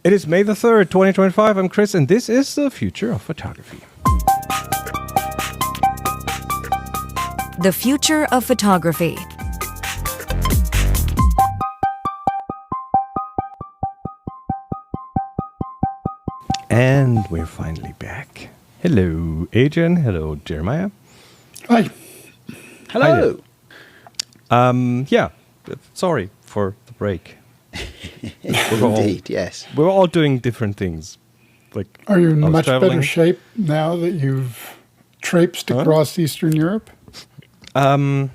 It is May the 3rd, 2025. I'm Chris, and this is the future of photography. The future of photography. And we're finally back. Hello, Adrian. Hello, Jeremiah. Hi. Hello. Yeah, sorry for the break. Indeed, yes. We're all doing different things. Like, Are you in I was much traveling. better shape now that you've traipsed across Eastern Europe? Am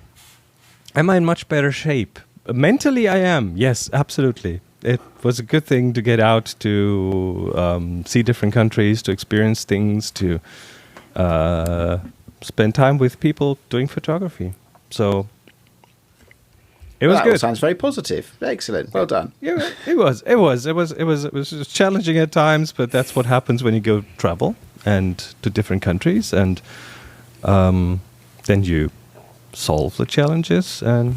I in much better shape? Mentally, I am. Yes, absolutely. It was a good thing to get out to see different countries, to experience things, to spend time with people doing photography. So it was That good. all sounds very positive. Excellent. Well done. Yeah, it was just challenging at times, but that's what happens when you go travel and to different countries, and then you solve the challenges and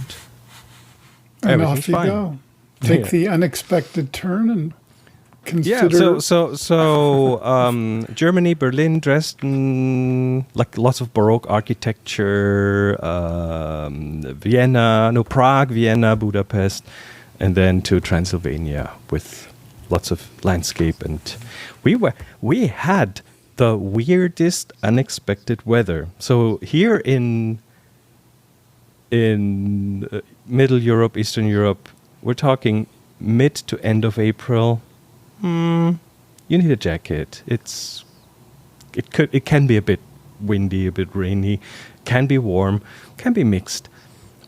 everything's off you fine. go. Take the unexpected turn and consider. Yeah, so Germany, Berlin, Dresden, like lots of Baroque architecture, Prague, Vienna, Budapest, and then to Transylvania with lots of landscape. And we had the weirdest unexpected weather. So here in Middle Europe, Eastern Europe, we're talking mid to end of April. You need a jacket. It can be a bit windy, a bit rainy, can be warm, can be mixed.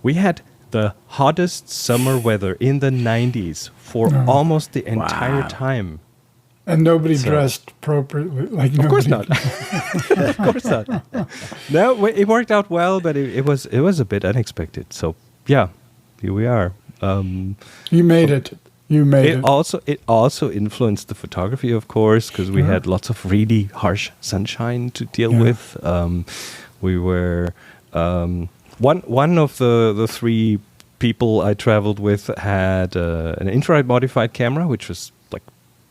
We had the hottest summer weather in the 90s for almost the entire time. and nobody dressed appropriately. Of course not. Of course not. No, it worked out well, but it was a bit unexpected. So yeah, here we are. You made it. You made it. It also influenced the photography, of course, because we had lots of really harsh sunshine to deal with. We were one of the three people I traveled with had an infrared modified camera, which was like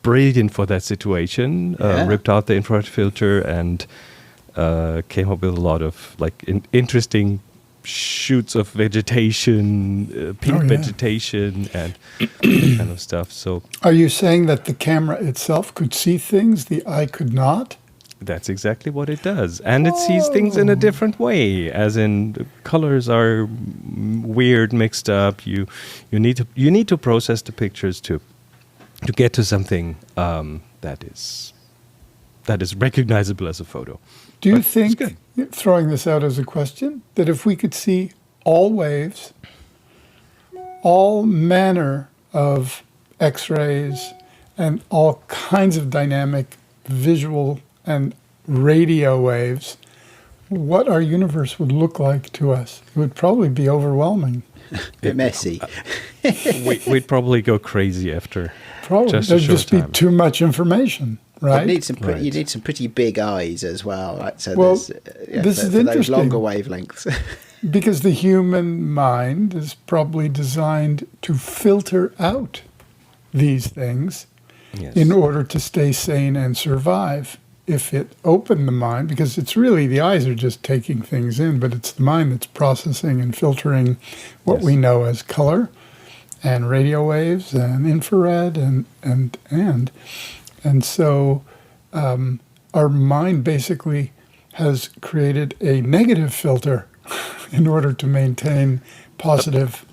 brilliant for that situation. Ripped out the infrared filter and came up with a lot of like interesting shoots of vegetation, pink vegetation, and that kind of stuff. So, Are you saying that the camera itself could see things the eye could not? that's exactly what it does, and it sees things in a different way. As in, the colors are weird, mixed up. You need to process the pictures to get to something that is recognizable as a photo. Do you But it's think, good. throwing this out as a question, that if we could see all waves, all manner of X-rays, and all kinds of dynamic visual and radio waves, what our universe would look like to us? It would probably be overwhelming. Bit messy. We'd probably go crazy after. Probably. Just a There'd short just be time. too much information, right? You need some pretty big eyes as well. Right? So Well, there's, this is for those interesting. longer wavelengths. Because the human mind is probably designed to filter out these things Yes. in order to stay sane and survive. If it opened the mind, because it's really, the eyes are just taking things in, but it's the mind that's processing and filtering what we know as color and radio waves and infrared and so our mind basically has created a negative filter in order to maintain positive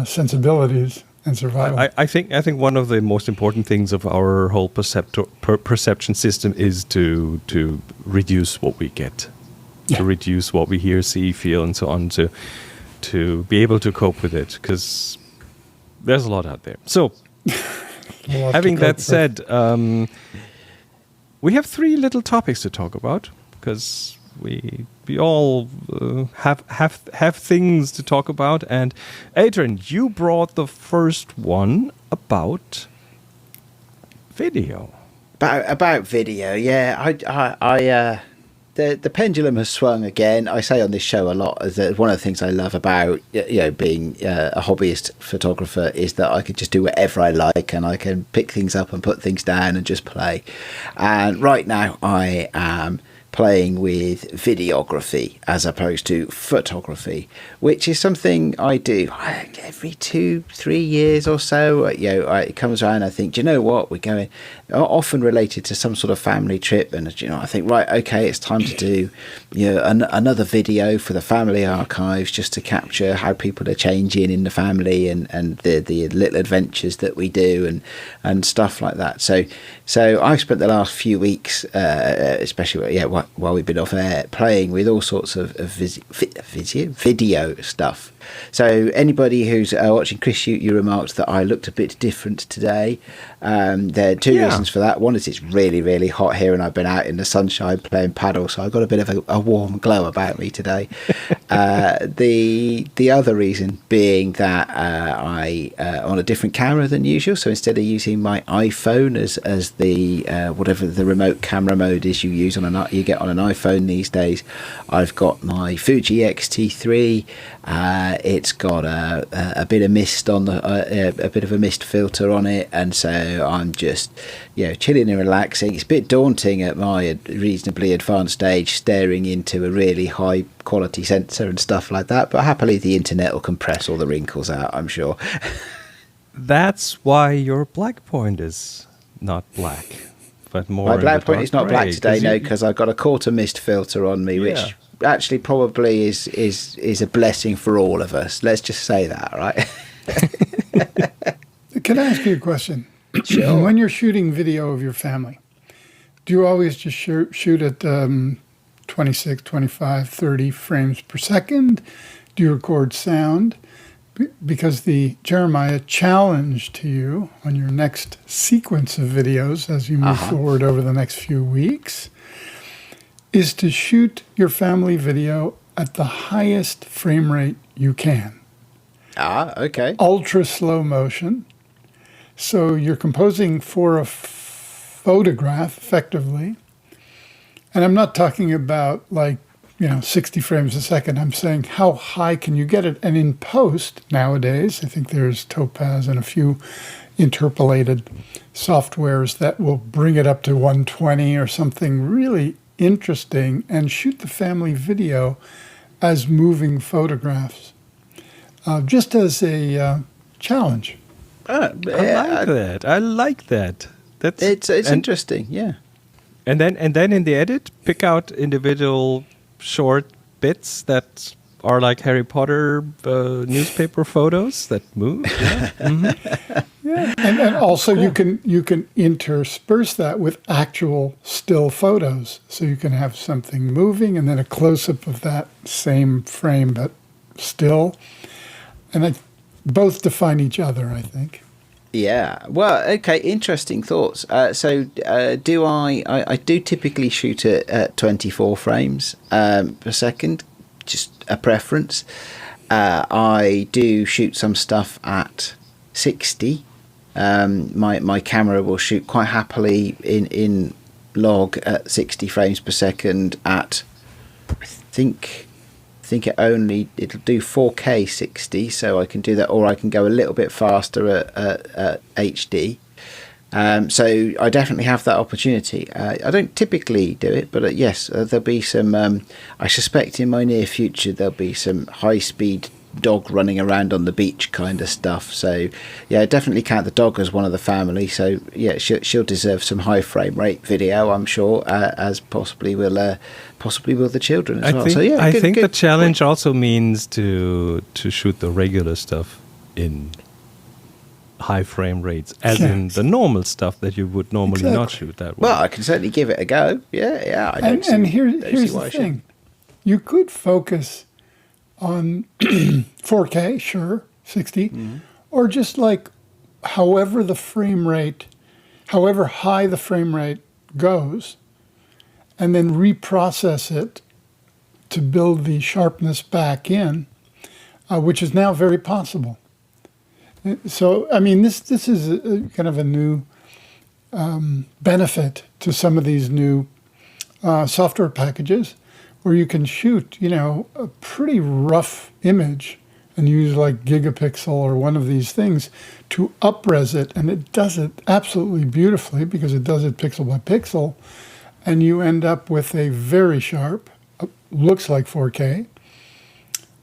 sensibilities and survival. I think one of the most important things of our whole perception system is to reduce what we get, to reduce what we hear, see, feel, and so on, to be able to cope with it, because there's a lot out there. So, having that said, we have three little topics to talk about, because we all have things to talk about. And Adrian, you brought the first one about video. About video, yeah. the pendulum has swung again. I say on this show a lot that one of the things I love about being a hobbyist photographer is that I can just do whatever I like, and I can pick things up and put things down and just play. And right now I am playing with videography as opposed to photography, which is something I do every 2-3 years or so. It comes around, I think, do you know what, we're going, often related to some sort of family trip, and I think, right, okay, it's time to do another video for the family archives, just to capture how people are changing in the family and the little adventures that we do and stuff like that. So I've spent the last few weeks, especially while we've been off air, playing with all sorts of video stuff. So anybody who's watching, Chris, you remarked that I looked a bit different today. There are two reasons for that. One is it's really, really hot here, and I've been out in the sunshine playing paddle, so I've got a bit of a warm glow about me today. The other reason being that I on a different camera than usual. So instead of using my iPhone as the whatever the remote camera mode is you use you get on an iPhone these days, I've got my Fuji X-T3. It's got a bit of mist on a bit of a mist filter on it, and so I'm just chilling and relaxing. It's a bit daunting at my reasonably advanced age, staring into a really high quality sensor and stuff like that, but happily the internet will compress all the wrinkles out, I'm sure. That's why your black point is not black, but more. My black point is not black gray, today, no, because I've got a quarter mist filter on me, which actually probably is a blessing for all of us. Let's just say that, right? Can I ask you a question? Sure. When you're shooting video of your family, do you always just shoot at 26, 25, 30 frames per second? Do you record sound? Because the Jeremiah challenge to you on your next sequence of videos as you move forward over the next few weeks is to shoot your family video at the highest frame rate you can. Okay. Ultra slow motion. So you're composing for a photograph, effectively. And I'm not talking about 60 frames a second. I'm saying how high can you get it? And in post nowadays, I think there's Topaz and a few interpolated softwares that will bring it up to 120 or something really interesting and shoot the family video as moving photographs, just as a challenge. I like that. It's interesting, yeah. And then in the edit, pick out individual short bits that are like Harry Potter newspaper photos that move. Yeah. Mm-hmm. Yeah, and also you can intersperse that with actual still photos, so you can have something moving and then a close up of that same frame but still, and both define each other, I think. Yeah. Well, okay. Interesting thoughts. So do I do typically shoot at 24 frames per second, just a preference. I do shoot some stuff at 60. My camera will shoot quite happily in log at 60 frames per second at, I think it'll do 4K 60, so I can do that, or I can go a little bit faster at HD. So I definitely have that opportunity. I don't typically do it, but yes, there'll be some, I suspect in my near future, there'll be some high-speed dog running around on the beach kind of stuff. So yeah, I definitely count the dog as one of the family. So yeah, she'll deserve some high frame rate video, I'm sure, as possibly will the children as well. So yeah, I think the challenge also means to shoot the regular stuff in high frame rates, as in the normal stuff that you would normally not shoot that way. Well, I can certainly give it a go. Yeah. Here's the thing: you could focus on 4K, sure, 60, or just however high the frame rate goes, and then reprocess it to build the sharpness back in, which is now very possible. So, I mean, this is kind of a new benefit to some of these new software packages where you can shoot, a pretty rough image and use like Gigapixel or one of these things to up-res it, and it does it absolutely beautifully because it does it pixel by pixel, and you end up with a very sharp, looks like 4K,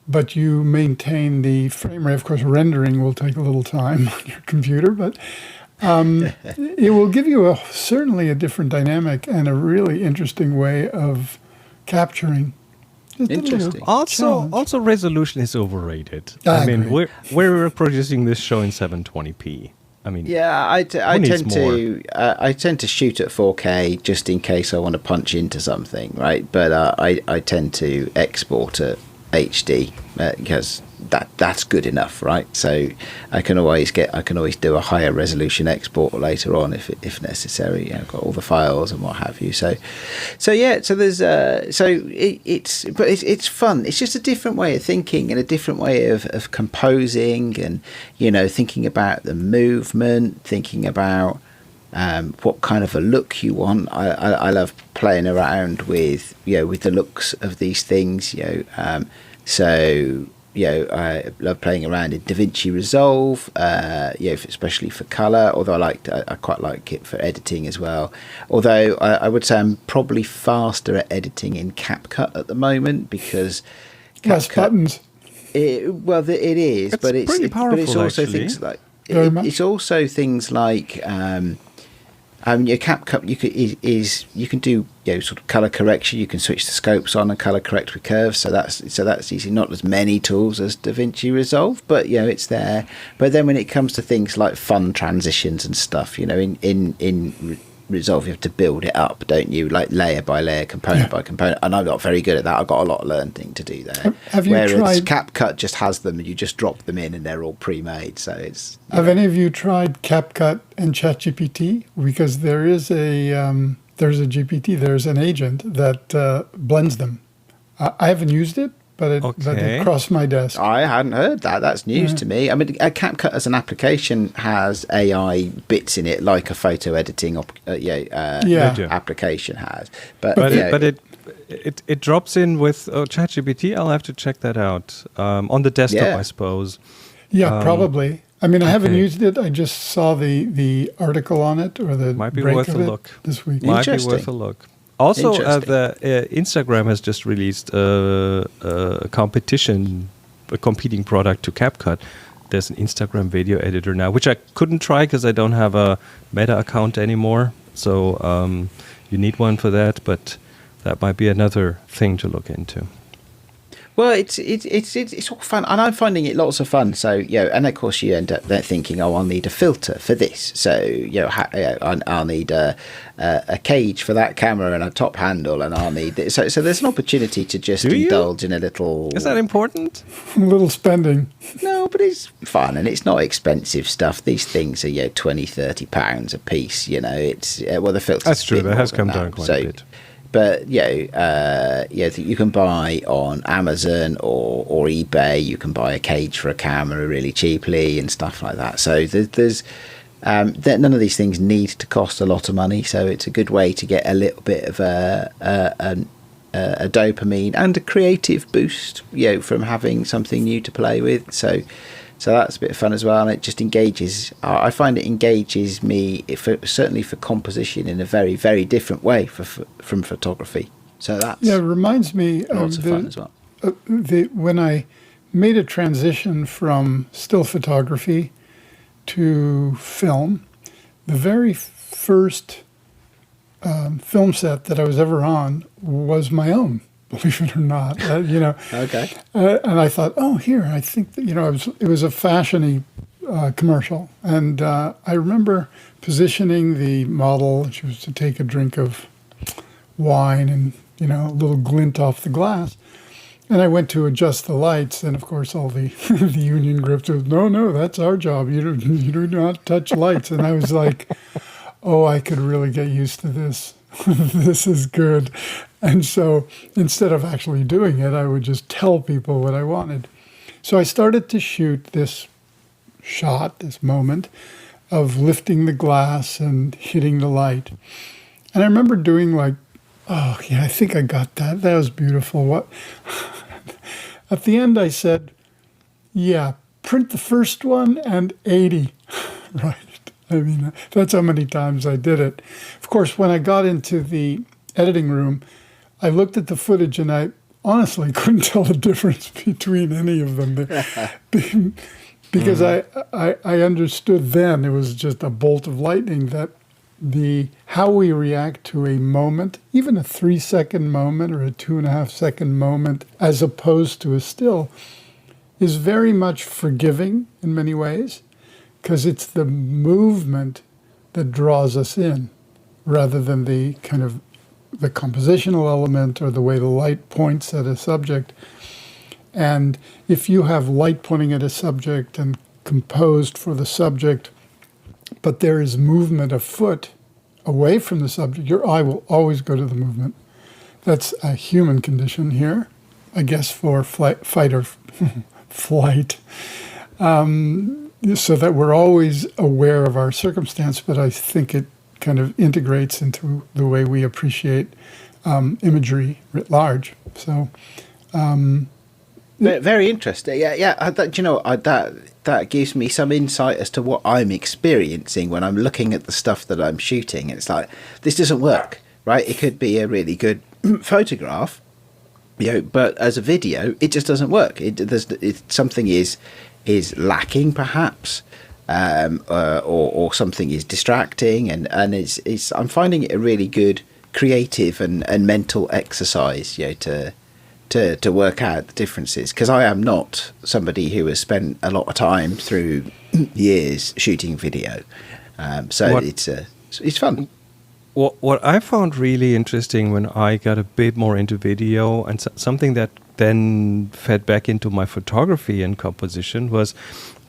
but you maintain the frame rate. Of course, rendering will take a little time on your computer, but it will give you certainly a different dynamic and a really interesting way of capturing. Interesting. Also, resolution is overrated. I mean, we're producing this show in 720p. I mean, yeah, I tend to shoot at 4K just in case I want to punch into something, right? But I tend to export at HD because that's good enough, right? So I can always do a higher resolution export later on if necessary. I've got all the files and what have you. So there's it's fun. It's just a different way of thinking and a different way of composing, and thinking about the movement, thinking about what kind of a look you want. I love playing around with the looks of these things. I love playing around in DaVinci Resolve, especially for color. Although I quite like it for editing as well. Although I would say I'm probably faster at editing in CapCut at the moment because less buttons. It is, but it's pretty powerful. But it's also actually. things like it's also things like your CapCut. You can do sort of color correction. You can switch the scopes on and color correct with curves. So that's easy. Not as many tools as DaVinci Resolve, but it's there. But then when it comes to things like fun transitions and stuff, in Resolve you have to build it up, don't you? Like layer by layer, component by component. And I'm not very good at that. I've got a lot of learning to do there. Have you Whereas tried CapCut just has them, and you just drop them in, and they're all pre-made. So it's. Have any of you tried CapCut and ChatGPT? Because there's a GPT, there's an agent that blends them. I haven't used it, but it crossed my desk. I hadn't heard that. That's news to me. I mean, CapCut as an application has AI bits in it, like a photo editing application has. But it drops in with ChatGPT. I'll have to check that out on the desktop, I suppose. Yeah, probably. I mean, I haven't used it. I just saw the article on it, or the might be break worth of a it look. This week. Might be worth a look. Also, Instagram has just released a competing product to CapCut. There's an Instagram video editor now, which I couldn't try because I don't have a Meta account anymore. So you need one for that, but that might be another thing to look into. Well, it's all fun, and I'm finding it lots of fun. So and of course you end up there thinking, oh, I'll need a filter for this. So I'll need a cage for that camera and a top handle, and I'll need so there's an opportunity to just indulge in a little. Is that important? A little spending. No, but it's fun, and it's not expensive stuff. These things are £20-30 a piece. It's the filter. That's true. That has come down quite a bit. But you can buy on Amazon or eBay. You can buy a cage for a camera really cheaply and stuff like that. So there's none of these things need to cost a lot of money. So it's a good way to get a little bit of a dopamine and a creative boost, from having something new to play with. So that's a bit of fun as well, and it just engages. I find it engages me, certainly for composition, in a very, very different way from photography. So that's it reminds me lots of fun as well. When I made a transition from still photography to film, the very first film set that I was ever on was my own. Believe it or not, Okay. And I thought, I think that, it was a fashion-y commercial. And I remember positioning the model. She was to take a drink of wine and, a little glint off the glass. And I went to adjust the lights. And, of course, all the the union grips was, no, that's our job. You do not touch lights. And I was like, I could really get used to this. This is good. And so instead of actually doing it, I would just tell people what I wanted. So I started to shoot this moment of lifting the glass and hitting the light. And I remember doing like Oh, yeah, I think I got that. That was beautiful. What at the end I said, yeah, print the first one and 80. Right. I mean, that's how many times I did it. Of course, when I got into the editing room, I looked at the footage and I honestly couldn't tell the difference between any of them. Because I understood then, it was just a bolt of lightning, that how we react to a moment, even a 3-second moment or a 2.5-second moment, as opposed to a still, is very much forgiving in many ways, because it's the movement that draws us in, rather than the kind of the compositional element or the way the light points at a subject. And if you have light pointing at a subject and composed for the subject, but there is movement afoot away from the subject, your eye will always go to the movement. That's a human condition here, I guess, for fight or flight, so that we're always aware of our circumstance, but I think it kind of integrates into the way we appreciate imagery writ large. So, very interesting. Yeah. That gives me some insight as to what I'm experiencing when I'm looking at the stuff that I'm shooting. It's like, this doesn't work, right? It could be a really good photograph, but as a video, it just doesn't work. Something is lacking, perhaps, or something is distracting, and I'm finding it a really good creative and mental exercise, to work out the differences, because I am not somebody who has spent a lot of time through years shooting video, so it's fun. What I found really interesting when I got a bit more into video, and something that then fed back into my photography and composition, was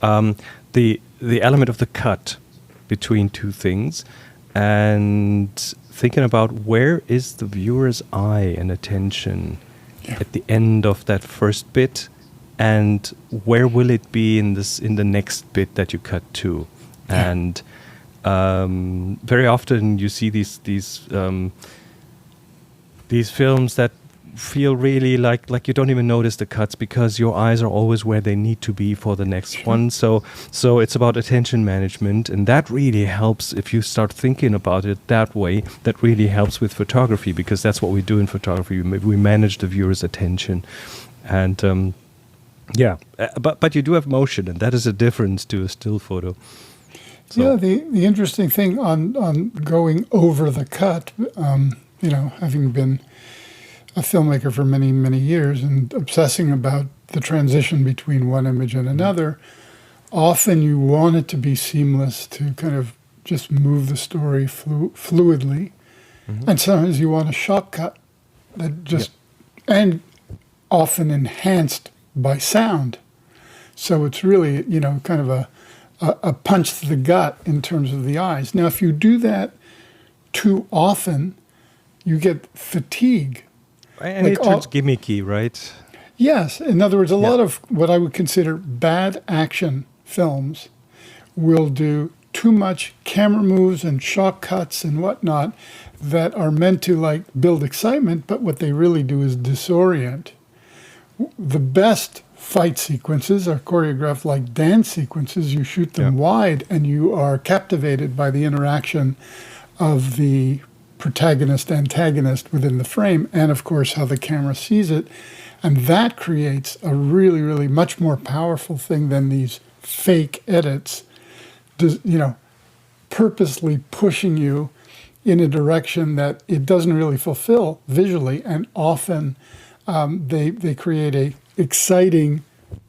the element of the cut between two things, and thinking about where is the viewer's eye and attention at the end of that first bit, and where will it be in the next bit that you cut to. And very often you see these films that feel really like you don't even notice the cuts, because your eyes are always where they need to be for the next one. So it's about attention management, and that really helps if you start thinking about it that way. That really helps with photography, because that's what we do in photography. We manage the viewer's attention, and but you do have motion, and that is a difference to a still photo. So. Yeah, the interesting thing on going over the cut, having been a filmmaker for many, many years and obsessing about the transition between one image and another, often you want it to be seamless, to kind of just move the story fluidly. Mm-hmm. And sometimes you want a shortcut that just, and often enhanced by sound. So it's really, kind of a punch to the gut in terms of the eyes. Now, if you do that too often, you get fatigue. And it turns gimmicky, right? Yes. In other words, a lot of what I would consider bad action films will do too much camera moves and shot cuts and whatnot that are meant to build excitement, but what they really do is disorient. The best fight sequences are choreographed like dance sequences. You shoot them wide, and you are captivated by the interaction of the protagonist-antagonist within the frame, and of course how the camera sees it. And that creates a really, really much more powerful thing than these fake edits, purposely pushing you in a direction that it doesn't really fulfill visually. And often they create a exciting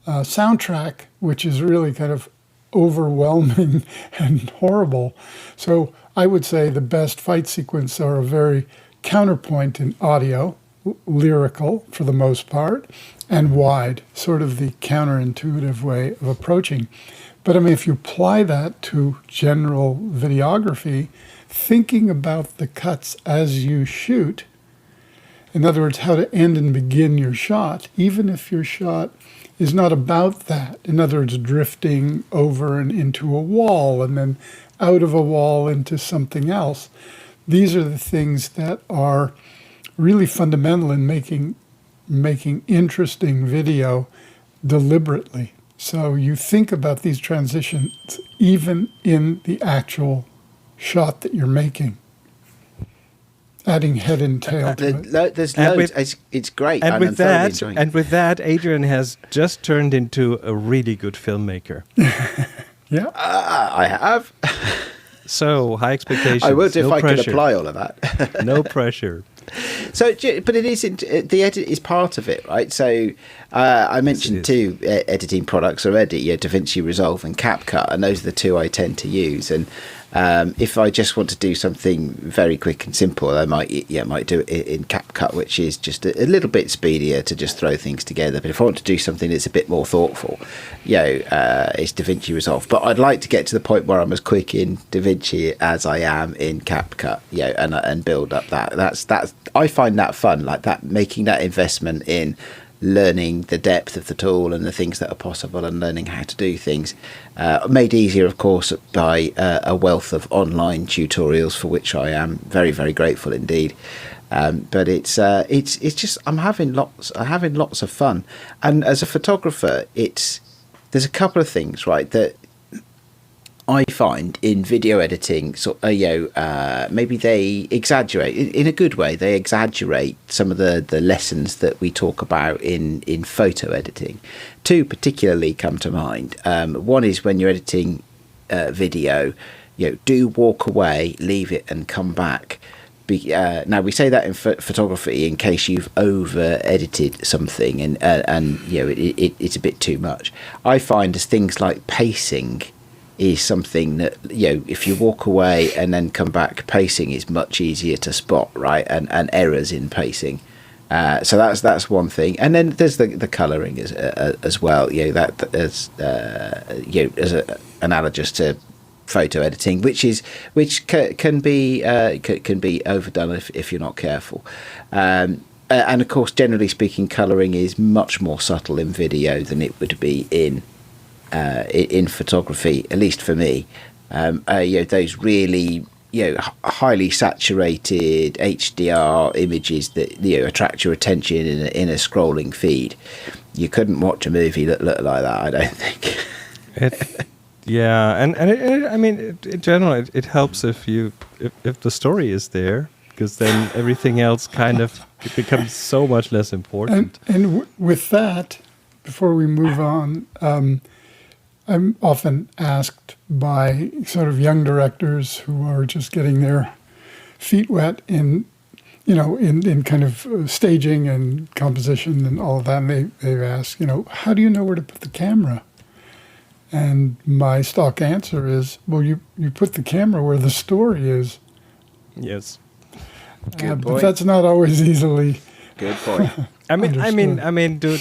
soundtrack, which is really kind of overwhelming and horrible. So I would say the best fight sequences are a very counterpoint in audio, lyrical for the most part, and wide, sort of the counterintuitive way of approaching. But I mean, if you apply that to general videography, thinking about the cuts as you shoot, in other words, how to end and begin your shot, even if your shot is not about that. In other words, drifting over and into a wall and then out of a wall into something else. These are the things that are really fundamental in making interesting video deliberately. So you think about these transitions even in the actual shot that you're making, adding head and tail to it. There's And loads. with- It's great. And I'm with thoroughly that, enjoying and it. with that, Adrian has just turned into a really good filmmaker. Yeah. I have. So high expectations. I will do no if I pressure. could apply all of that. No pressure. So, but it is the edit is part of it, right? So, I mentioned two editing products already: DaVinci Resolve and CapCut, and those are the two I tend to use. And if I just want to do something very quick and simple, I might do it in CapCut, which is just a little bit speedier to just throw things together. But if I want to do something that's a bit more thoughtful, it's DaVinci Resolve. But I'd like to get to the point where I'm as quick in DaVinci as I am in CapCut, and build up that's I find that fun, like that, making that investment in learning the depth of the tool and the things that are possible and learning how to do things, made easier, of course, by a wealth of online tutorials, for which I am very, very grateful indeed. But it's just I'm having lots of fun, and as a photographer, there's a couple of things, right, that I find in video editing, maybe they exaggerate in a good way. They exaggerate some of the lessons that we talk about in photo editing. Two particularly come to mind. One is when you're editing video, do walk away, leave it, and come back. Now we say that in photography in case you've over edited something and it's a bit too much. I find as things like pacing is something that, if you walk away and then come back, pacing is much easier to spot, right? And errors in pacing. So that's one thing. And then there's the colouring as well. That as analogous to photo editing, which can be overdone if you're not careful. And of course, generally speaking, colouring is much more subtle in video than it would be in photography, at least for me. Those really highly saturated HDR images that attract your attention in a scrolling feed. You couldn't watch a movie that looked like that, I don't think. In general, it helps if the story is there, because then everything else kind of becomes so much less important. And with that, before we move on, I'm often asked by sort of young directors who are just getting their feet wet in kind of staging and composition and all of that. And they've asked, how do you know where to put the camera? And my stock answer is, well, you put the camera where the story is. Yes. But that's not always easily. Good point.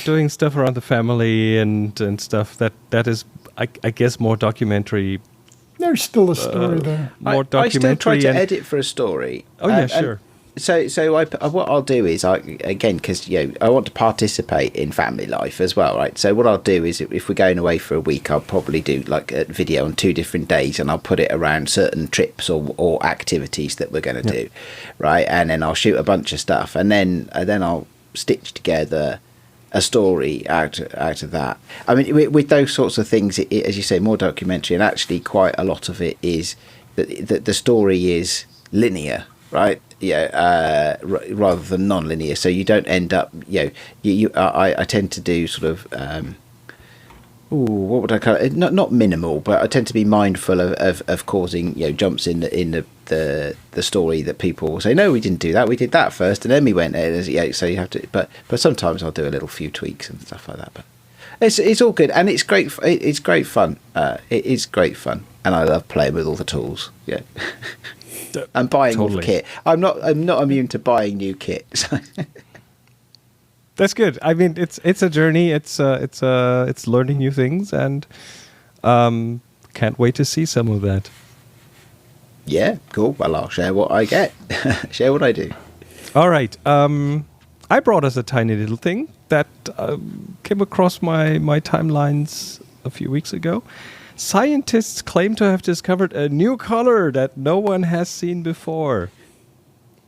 Doing stuff around the family and stuff that is, I guess, more documentary. There's still a story there. More I still try documentary. to edit for a story. Oh yeah, sure. So what I'll do is, because I want to participate in family life as well, right? So what I'll do is, if we're going away for a week, I'll probably do like a video on 2 different days, and I'll put it around certain trips or activities that we're going to do, right? And then I'll shoot a bunch of stuff, and then I'll stitch together a story out of that. I mean, with those sorts of things, as you say, more documentary, and actually quite a lot of it is that the story is linear, right? Rather than non-linear, so you don't end up. I tend to do sort of. What would I call it? Not minimal, but I tend to be mindful of causing jumps in the story that people will say, no, we didn't do that, we did that first, and then we went there. So you have to, but sometimes I'll do a little few tweaks and stuff like that. But it's all good, and it's great. It's great fun. It is great fun, and I love playing with all the tools. Yeah. And buying all the kit. I'm not immune to buying new kit. So. That's good. I mean, it's a journey. It's learning new things, and can't wait to see some of that. Yeah, cool. Well, I'll share what I get. Share what I do. All right. I brought us a tiny little thing that came across my timelines a few weeks ago. Scientists claim to have discovered a new color that no one has seen before.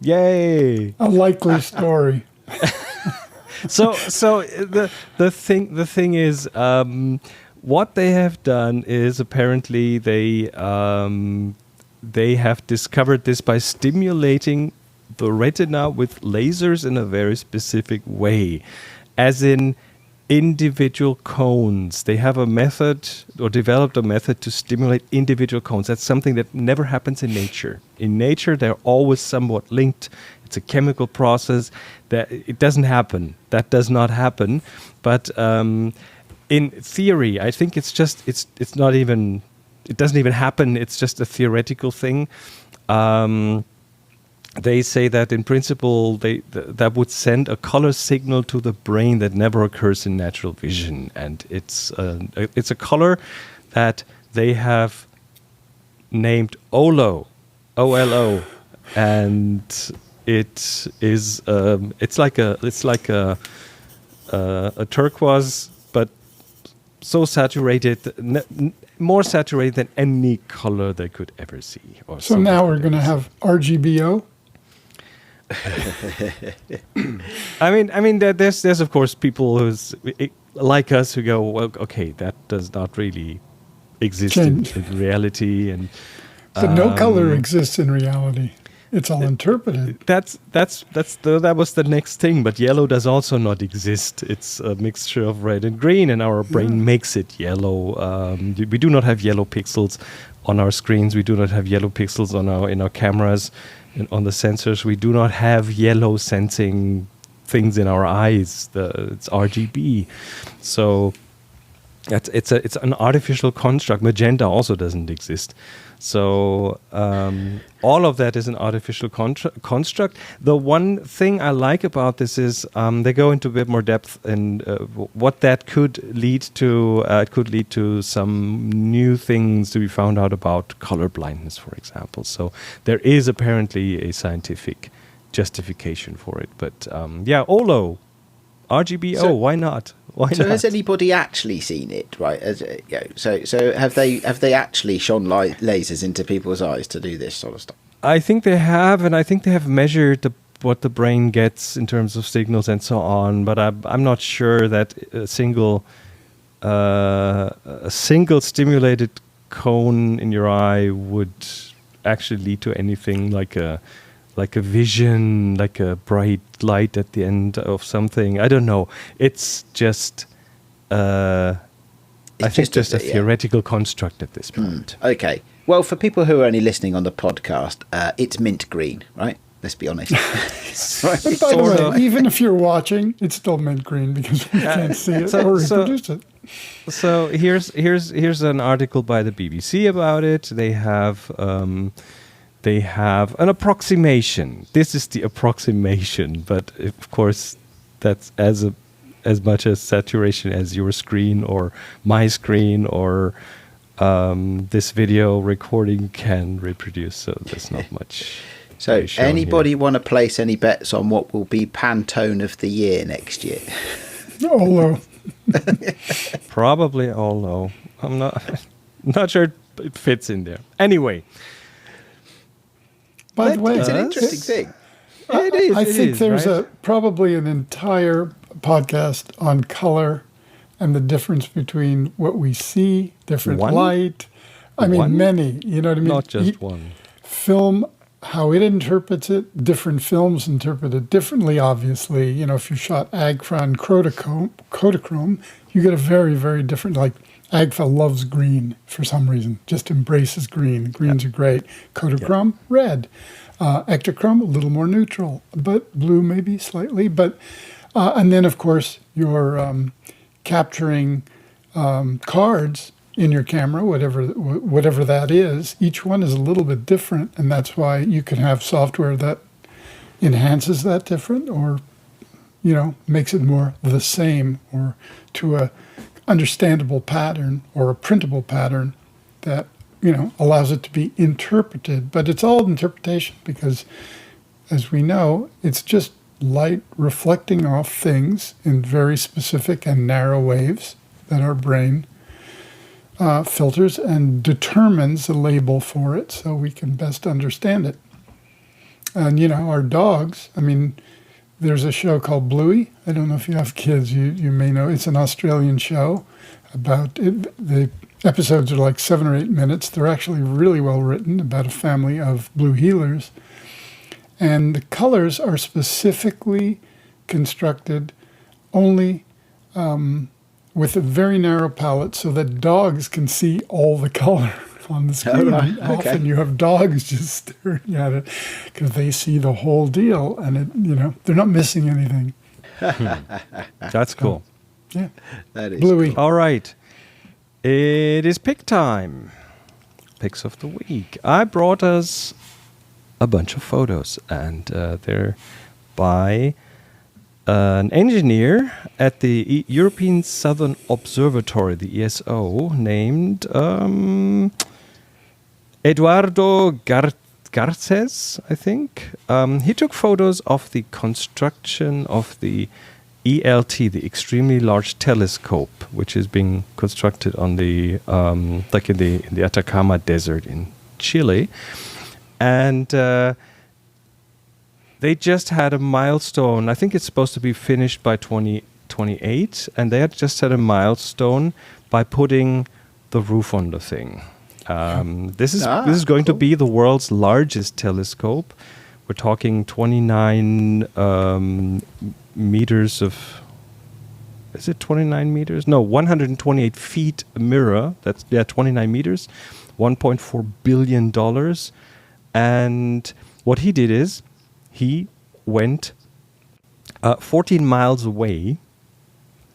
Yay! A likely story. So the thing is, what they have done is apparently they have discovered this by stimulating the retina with lasers in a very specific way, as in individual cones. They have a method, or developed a method, to stimulate individual cones. That's something that never happens in nature. In nature, they're always somewhat linked. It's a chemical process that it doesn't happen. That does not happen. But in theory, I think it doesn't even happen. It's just a theoretical thing. They say that in principle, that would send a color signal to the brain that never occurs in natural vision, and it's a color that they have named OLO, OLO, and it is it's like a turquoise, but so saturated, more saturated than any color they could ever see. Or so now we're going to have RGBO. I mean, there's of course people who's like us who go, well, okay, that does not really exist in reality, and So no color exists in reality. It's all interpreted. That was the next thing. But yellow does also not exist. It's a mixture of red and green, and our brain makes it yellow. We do not have yellow pixels on our screens. We do not have yellow pixels in our cameras and on the sensors. We do not have yellow sensing things in our eyes. It's RGB. So it's an artificial construct. Magenta also doesn't exist. So all of that is an artificial construct. The one thing I like about this is they go into a bit more depth in what that could lead to. It could lead to some new things to be found out about color blindness, for example. So there is apparently a scientific justification for it. But OLO, RGBO, why not? So has anybody actually seen it? Right. So have they actually shone lasers into people's eyes to do this sort of stuff? I think they have, and I think they have measured what the brain gets in terms of signals and so on. But I'm not sure that a single stimulated cone in your eye would actually lead to anything like a vision, like a bright light at the end of something. I don't know. It's just, I think, just a theoretical construct at this point. Okay. Well, for people who are only listening on the podcast, it's mint green, right? Let's be honest. Right. But by the way, even if you're watching, it's still mint green because we can't see it or reproduce it. So here's an article by the BBC about it. They have an approximation. This is the approximation, but of course, that's as much as saturation as your screen or my screen or this video recording can reproduce. So there's not much. So anybody want to place any bets on what will be Pantone of the year next year? OLO. Probably OLO. I'm not sure it fits in there. Anyway. By the way, it's an interesting thing. It is. I think there's probably an entire podcast on color and the difference between what we see, different light. I mean, many. You know what I mean? Not just one. Film, how it interprets it. Different films interpret it differently. Obviously, you know, if you shot Agfa and Kodachrome, you get a very, very different. Like Agfa loves green for some reason, just embraces green. Greens are great. Kodachrome, red. Ektachrome, a little more neutral, but blue maybe slightly. But and then, of course, you're capturing cards in your camera, whatever that is. Each one is a little bit different, and that's why you can have software that enhances that different or, you know, makes it more the same or to a understandable pattern or a printable pattern that, you know, allows it to be interpreted. But it's all interpretation because, as we know, it's just light reflecting off things in very specific and narrow waves that our brain filters and determines a label for it so we can best understand it. And, our dogs, there's a show called Bluey. I don't know if you have kids, you may know. It's an Australian show about it. The episodes are like 7 or 8 minutes. They're actually really well written, about a family of blue heelers. And the colors are specifically constructed only with a very narrow palette so that dogs can see all the color on the screen. Oh, right. Okay. Often you have dogs just staring at it because they see the whole deal, and they're not missing anything. That's cool. Yeah, That is Bluey. cool. All right. It is pick time. Picks of the week. I brought us a bunch of photos, and they're by an engineer at the European Southern Observatory, the ESO, named Eduardo Garces, I think. He took photos of the construction of the ELT, the Extremely Large Telescope, which is being constructed on the like in the Atacama Desert in Chile, and they just had a milestone. I think it's supposed to be finished by 2028, and they had just had a milestone by putting the roof on the thing. This is going to be the world's largest telescope. We're talking 29 meters of. Is it 29 meters? No, 128 feet mirror. That's 29 meters, $1.4 billion. And what he did is he went 14 miles away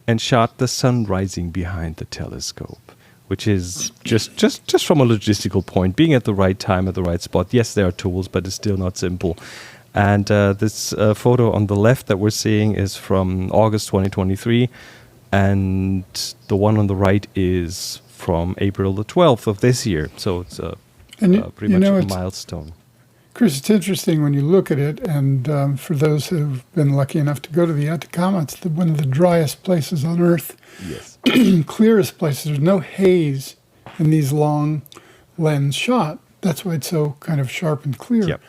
and shot the sun rising behind the telescope, which is just from a logistical point, being at the right time at the right spot. Yes, there are tools, but it's still not simple. And this photo on the left that we're seeing is from August 2023, and the one on the right is from April the 12th of this year. So it's pretty much a milestone. Chris, it's interesting when you look at it, and for those who've been lucky enough to go to the Atacama, it's one of the driest places on Earth. Yes. Clearest places. There's no haze in these long lens shot. That's why it's so kind of sharp and clear. Yep.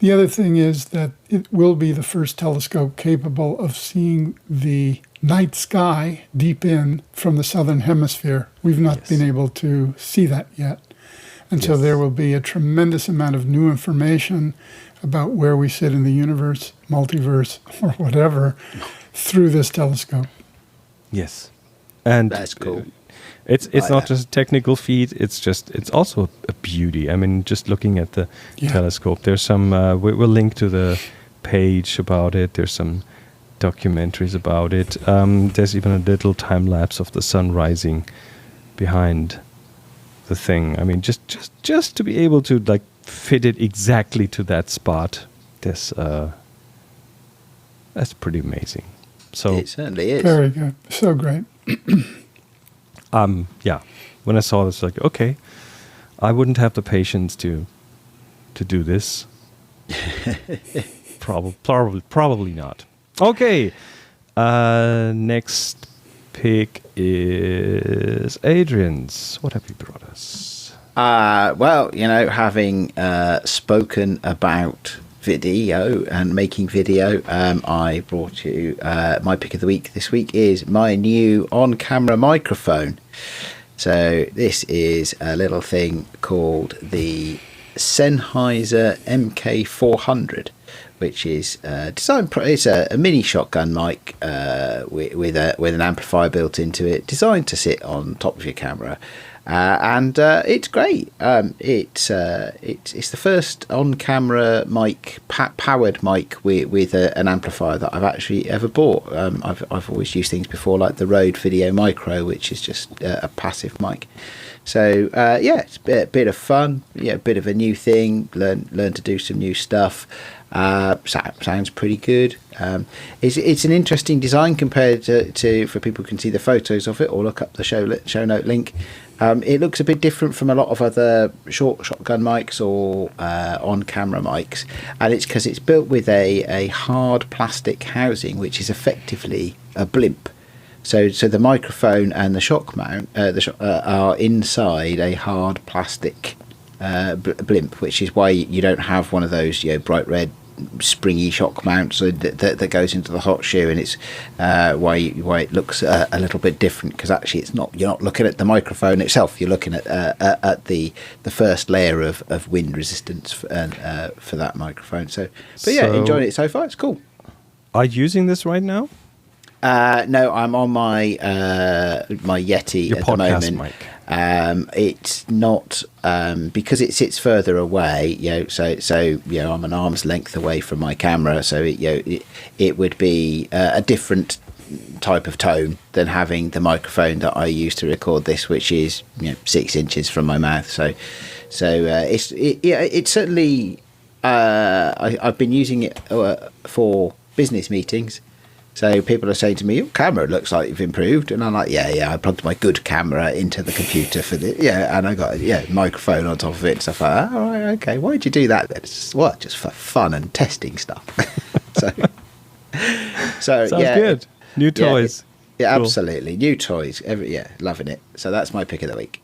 The other thing is that it will be the first telescope capable of seeing the night sky deep in from the southern hemisphere. We've not been able to see that yet. And so there will be a tremendous amount of new information about where we sit in the universe, multiverse, or whatever, through this telescope. Yes. And that's cool. It's not just a technical feat, it's also a beauty. I mean, just looking at the telescope, there's some we'll link to the page about it. There's some documentaries about it. There's even a little time lapse of the sun rising behind the thing. I mean, just to be able to like fit it exactly to that spot, that's pretty amazing. So it certainly is. Very good. So great. When I saw this, like, okay, I wouldn't have the patience to do this. Probably not. Okay. Next pick is Adrian's. What have you brought us? Well, having spoken about video and making video, I brought you my pick of the week this week is my new on-camera microphone. So this is a little thing called the Sennheiser MK400, which is designed. It's a mini shotgun mic with an amplifier built into it, designed to sit on top of your camera. And it's great. It's the first on-camera mic, powered mic with an amplifier that I've actually ever bought. I've always used things before, like the Rode Video Micro, which is just a passive mic. So it's a bit of fun, a bit of a new thing. Learn to do some new stuff. Sounds pretty good. It's an interesting design compared to for people who can see the photos of it or look up the show note link. It looks a bit different from a lot of other shotgun mics or on-camera mics, and it's because it's built with a hard plastic housing, which is effectively a blimp. So the microphone and the shock mount are inside a hard plastic blimp, which is why you don't have one of those bright red springy shock mount so that goes into the hot shoe, and it's why it looks a little bit different, because actually you're not looking at the microphone itself, you're looking at the first layer of wind resistance for that microphone. So enjoying it so far. It's cool. Are you using this right now? No, I'm on my my Yeti Your at the podcast moment. mic. It's not because it sits further away. So I'm an arm's length away from my camera. So it would be a different type of tone than having the microphone that I use to record this, which is 6 inches from my mouth. So it's certainly. I've been using it for business meetings. So people are saying to me, your camera looks like you've improved. And I'm like, yeah, I plugged my good camera into the computer for the, and I got a microphone on top of it and stuff like that. All right, okay. Why did you do that then? It's just for fun and testing stuff. so Sounds good. New toys. Yeah, Cool. Absolutely. New toys. Loving it. So that's my pick of the week.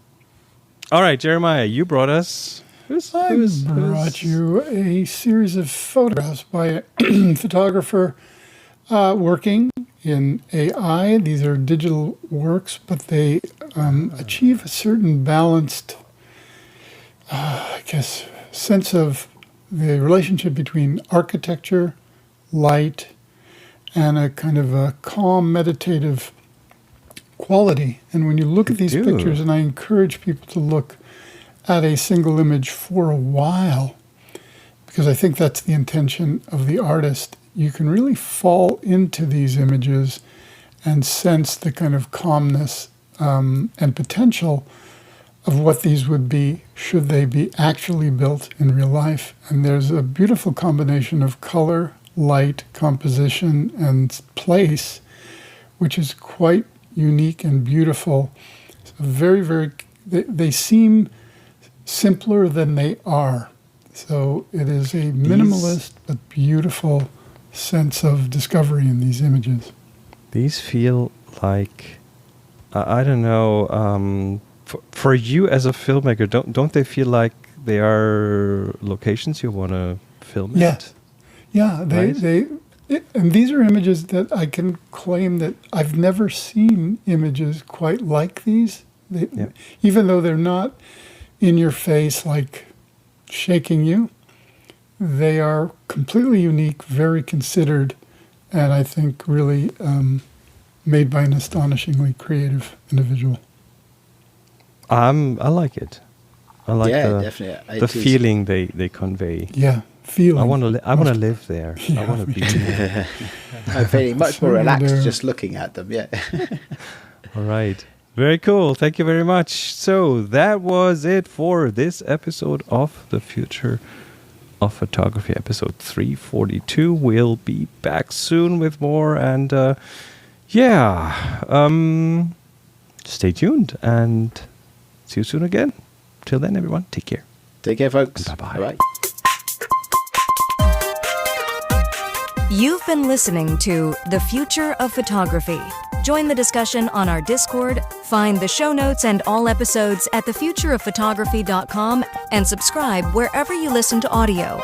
All right, Jeremiah, you brought us... I brought you a series of photographs by a photographer working in AI. These are digital works, but they achieve a certain balanced, sense of the relationship between architecture, light, and a kind of a calm, meditative quality. And when you look at these pictures, and I encourage people to look at a single image for a while, because I think that's the intention of the artist, you can really fall into these images and sense the kind of calmness and potential of what these would be should they be actually built in real life. And there's a beautiful combination of color, light, composition, and place, which is quite unique and beautiful. So very, very, they seem simpler than they are. So it is a minimalist but beautiful sense of discovery in these images. These feel like, I don't know, for you as a filmmaker, don't they feel like they are locations you want to film at? Yeah, and these are images that I can claim that I've never seen images quite like these. Even though they're not in your face, like shaking you, they are completely unique, very considered, and I think really made by an astonishingly creative individual. I like it. I like definitely. the feeling they convey. Yeah, feeling. I want to live there. Yeah, I want to be there. I'm feeling much more relaxed there. just looking at them. Yeah. All right. Very cool. Thank you very much. So that was it for this episode of The Future of Photography, episode 342. We'll be back soon with more. And stay tuned and see you soon again. Till then, everyone, take care. Take care, folks. Bye-bye. Bye-bye. You've been listening to The Future of Photography. Join the discussion on our Discord, find the show notes and all episodes at thefutureofphotography.com, and subscribe wherever you listen to audio.